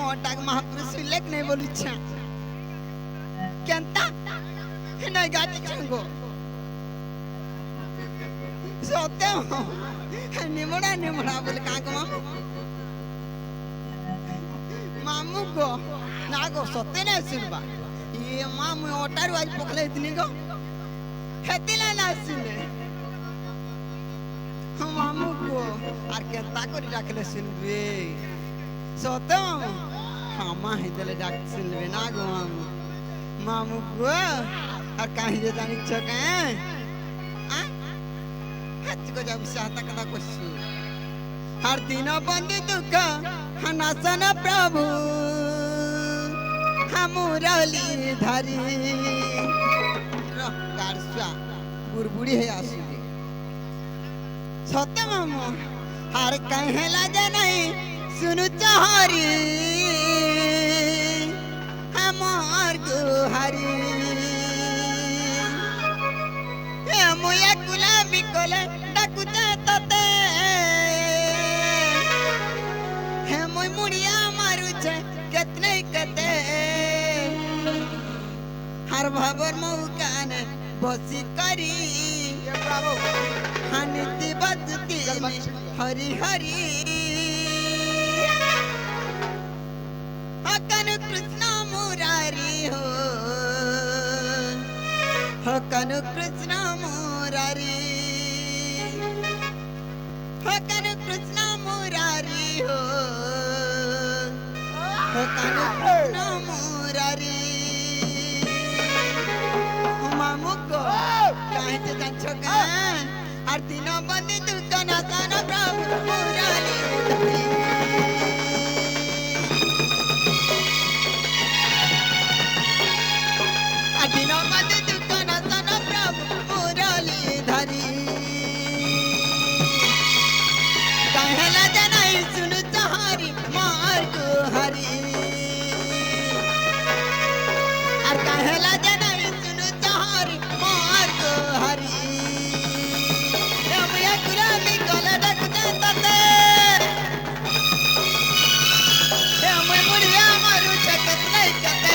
मोटाक महापुरुष लेक नहीं बोलू छा केंता नहीं गाड़ी चंगो सोते हो निमड़ा निमड़ा बोले कागो मामू को ना को सोते नहीं सुनबा ये मामू ओटारू आज पकले इतनी को हेतिला ना सुने मामू को आर केंता करी डाकले सुनबे सोते मामू हामा हिदले डाक सुनबे ना गो मामू मामू को आर काहे जे जानी छके आ हच को जब साता कदा कोसु हर दिन बंदी दुख हनासन प्रभु मुरली धरी रकारस्वा बुरबुड़ी है आसुरी सत्य मामू हर कहे लाजे नहीं सुनु चहरी हमार गुहारी हे मुया गुलाबी कोले डाकुते तते हे मुई मुड़िया मारू छे कितने कते हर भवर मौकान बसी करी हनिति बजती हरि हरि हकन कृष्ण मुरारी हो हकन कृष्ण मुरारी हकन कृष्ण मुरारी हो हकन कृष्ण मुरारी मामू को काहे ते छका आरती न बंदी दुकान सन प्रभु मुरारी आरती न बंदी दुकान सन प्रभु मुरारी धरी काहे लाजे नहीं सुनु चहरी मार को हरी आर काहे लाजे नहीं सुनु चहरी मार को हरी हे मुया गुलाबी कोले डकते तते हे मुई मुड़िया मारू छकत नहीं कते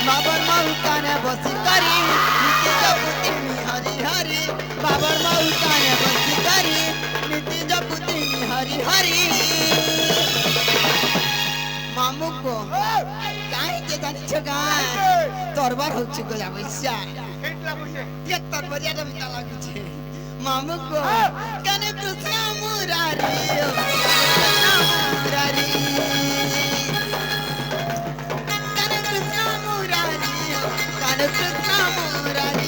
बाबर माऊ काने बसी करी नीति जपुती हरी हरी बाबर माऊ काने बसी करी नीति जपुती हरी हरी मामू को काहे के जानी छगा तोरबार हो छु गया वैसा ये तोरबारिया रे मिटा लागु छे मामू को काने कृष्ण मुरारी मुरारी काने कृष्ण मुरारी काने कृष्ण मुरारी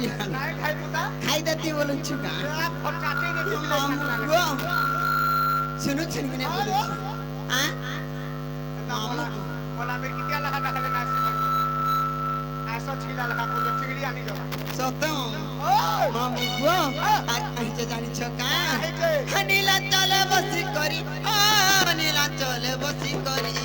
खाई देती बोलू छुका मामू सुनु छनकने बोलू आ मामू बोला मेरे कितना लगा दखले ना ऐसा छिला लगा को चिगड़ी आनी जमा सतो मामू गो आ कहि जानी छका हनीला चले बसी करी हनीला चले बसी करी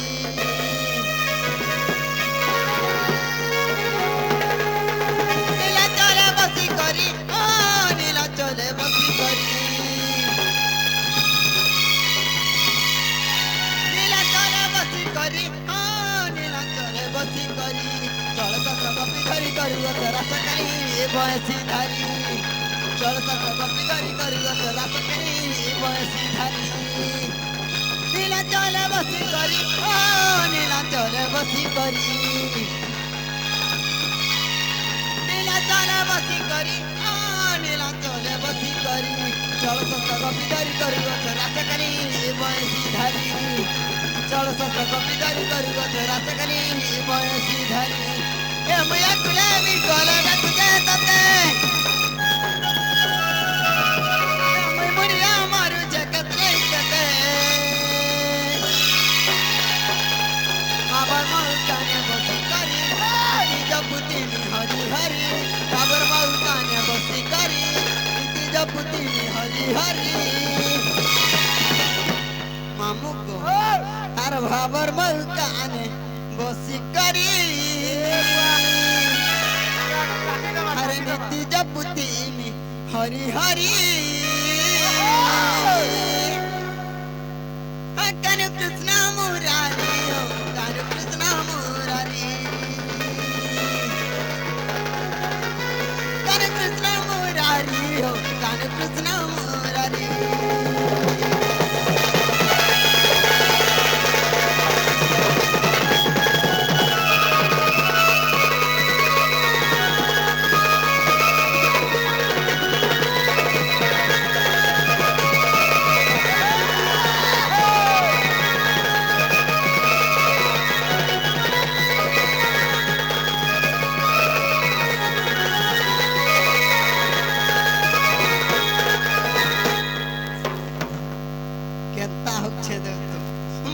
बसी धारी चल सक कपी करी करी रात करी बसी धारी नीला चले बसी करी नीला चले बसी करी नीला चले बसी करी नीला चले बसी करी चल सक कपी करी रात करी बसी धारी चल सक कपी करू गधरा सकली बयसी धरी ए मैया कुले भी कोला रखते तते मैं मुनिया मारू जगत नहीं कते बाबर मौकाने बसी करी जपुती हरी हरी बाबर मौकाने बसी करी जपुती हरी हरी मामू को हर बाबर मौकाने बसी करी हरे नीति जपुती हरी हरी कानु कृष्ण मुरारी कानु कृष्ण मुरारी कानु कृष्ण मुरारी हो कानु कृष्ण मुरारी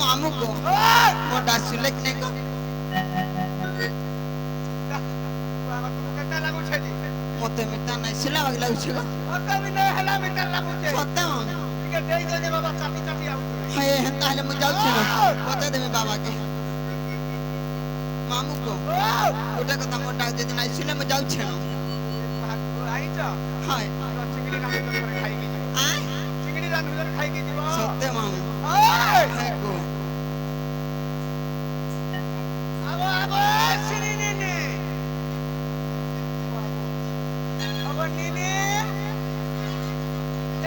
मामू को मोटा सुलेख ने को मोते मिटा नहीं सिला वगला उछगा ओता भी नहीं हला मीटर लागू छे सत्य के देई दे बाबा चाटी चाटी आउ हे हंता हले मु जाउ छे बता दे बाबा के मामू को ओटा कथा मोटा जदी नहीं सिले मु जाउ छे आई छ हाय चिंगड़ी ना तो खाई की आ चिंगड़ी ना तो खाई की जीव सत्य मामू हे को अब सिनी नीनी अब नीनी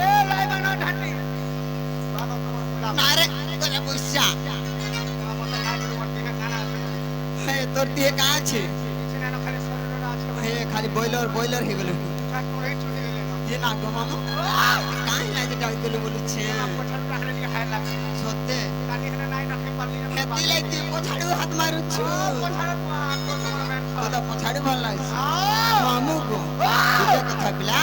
ए लाई बनो ढाटी बाबा तो बोला नारे कोला पैसा बाबा तो खाई करू मत देखा खाना हे तोर दिए कहाँ छे सिना न खाली शरीर ना আছে हे खाली बॉयलर हे गेलो चाट मोई छुटी गेले ये ना गो मामू काहे ना जे डाल गेलो बोलु छे पछड़ राखले के खाय लाग सत्य काली हने नाई रखे पाली खेती लाई तू पछाड़ू हाथ मारू छु पछड़ तो तोर बेन कदा पछाड़ू भल लाग मामू को तुझे कथा बिला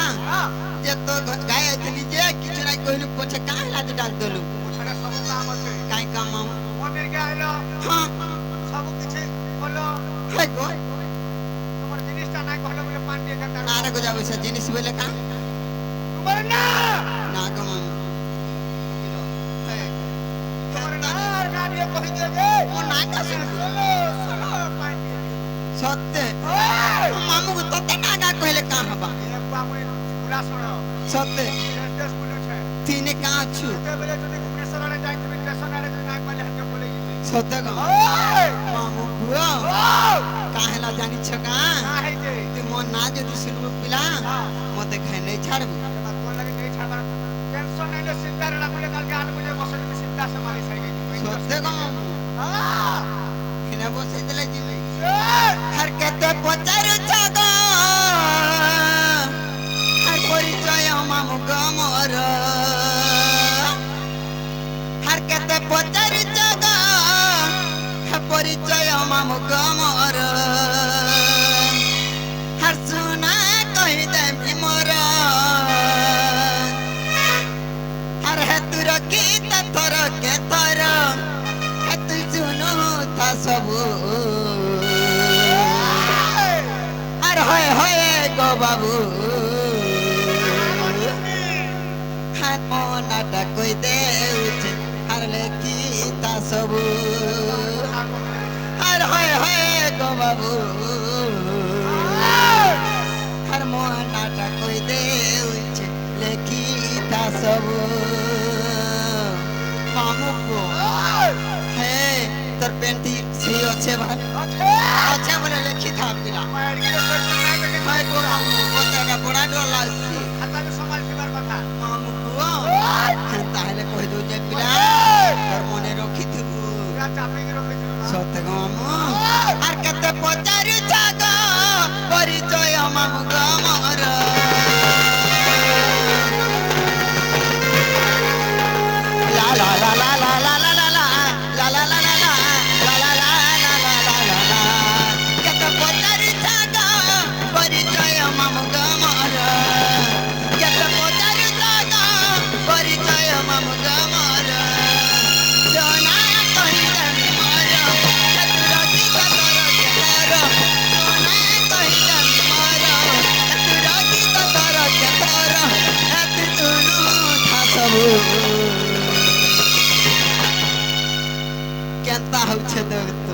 जे तो गाय अतनी जे किछु ना कहलु पछ काहे ला जे डाल देलु पछड़ सब काम আছে काहे काम मामू मंदिर के आइलो हां सब किछि बोलो हे गो তোমার জিনিসটা নাই कहले बोले पान দিয়ে करता नारे को जाबे से जिनिस बोले का তোমার না ना गो मामू हे তোমার না না দিয়ে কहि दे जे ओ ना का सुन चलो चलो पान দিয়ে सत्य ओए मामू को तते ना का कहले का हबा ये बामुई पूरा सुनो सत्य दस बोलो छे तीने कहाँ छु ते बेले যদি ভুবনেশ্বর আরে যাই তুমি স্টেশন আরে না পালে হাতে বলে গিয়ে सत्य का ओए मामू बुआ काहे ला जानी छका ना है जे तू मन ना जदी सुनबो पिला मते खाइ नै छाड़बो तो लगे नहीं छाड़बार टेंशन नहीं ले चिंता रे लागले कल के 8 बजे बस में चिंता से मारी सही गई सत्य का मामू हां किने बसे दिले जीवे ए हर केते पचारु छगा हर परिचय मामू गमर हर केते पचारु छगा हर परिचय मामू गमर हर सुना कहि दे मोर हर है तुर गीत थर के थर है तू सुनो था सब हर होय गो बाबू हाथ मोनाटा कोई दे उठे हर लेकी था सब हर होय गो बाबू हर मोनाटा कोई दे उठे लेकी था सब मामू को हे तोर पेंटी छी अच्छे भाई अच्छा बोले लेखी था पिला मार के टेंशन नहीं के हाय को मामू कोते का बड़ा डर लागसी खाता में संभाल के बार कथा मामू को ताहले कह दो जे पिला तोर मने रखी थु पूरा चापी के रखे सत्य को मामू आर कते पचारि जागा परिचय मामू गमर ला ला ला ला ला ला ला ला ला ला ला ला ला ला ला কেনতা হচ্ছে দেখতো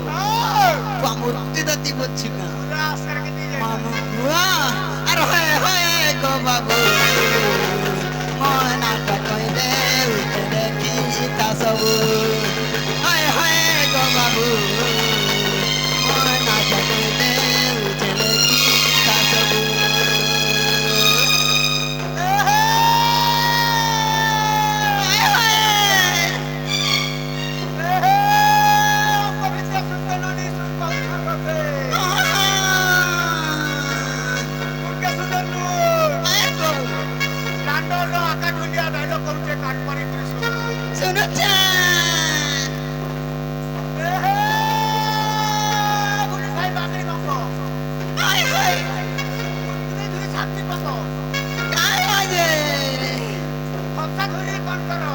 মূর্তি দতি বলছি না পুরা সরকে দিয়ে মামু গুয়া আর হয় হয় গো বাবু মনাটা কইলে উঠে কি তা সবু হয় হয় গো বাবু মনাটা কইলে উঠে কি তা সবু কবিতা শুনতে ননি শুন কথা হবে মুর্গা সুন্দরনু লান্ডন আকা ঢুলিয়া ডায়লগ করছে কাটপারি করে শুন শুনুছা পুলিশ ভাই বাকরি বঙ্গ হাই হাই তুমি ধরে ছাত্রী কত কার বাজে হত্যা ধরে কোন করো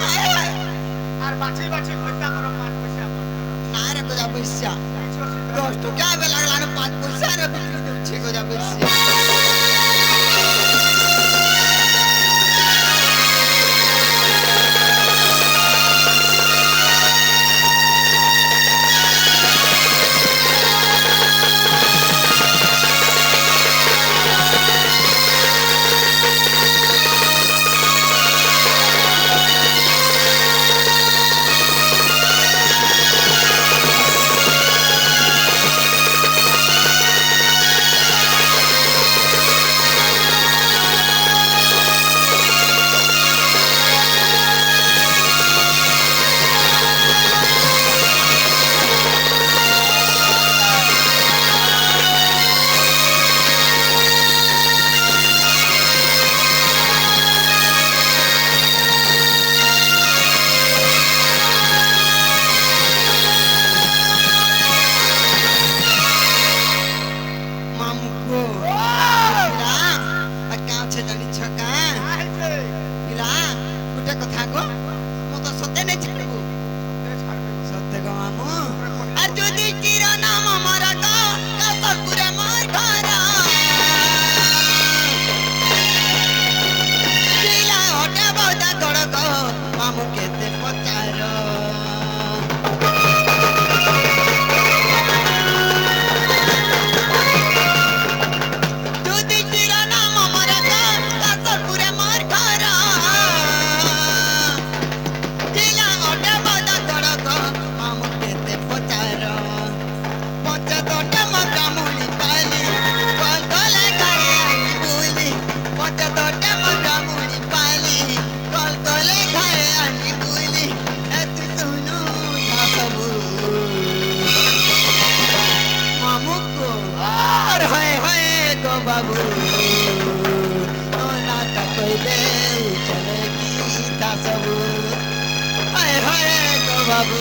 হাই হাই আর বাছি বাছি হত্যা করো 5 পয়সা কোন করো না রে গোজা পয়সা কিছু সিদ্ধ 10 টাকা বে লাগলা না 5 পয়সা রে বিক্রি করছে গোজা পয়সা মামু গো পিলা আর কাউ ছে জানি ছকা আইছে পিলা গুটে কথা গো মো তো সতে নাই ছাড়বো ছাড়বে সত্যি গো মামু আর যদি চির নাম আমার গো কাসরপুরে মার ঘরা পিলা ওটা বউদা গড় গো মামু কেতে পচার যদি চির নাম আমার গো কাসরপুরে মার ঘরা পিলা ওটা বউদা গড় গো মামু কেতে পচার পচা দোটা মগা মুলি পালি কল কলে গায়ে আনি বুলি পচা দোটা মগা মুলি পালি কল কলে গায়ে আনি বুলি এত শুনু থাকবু মামুকো আর হয় হয় গো বাবু নাটা কইলে চলে কি তা সবু হয় হয় গো বাবু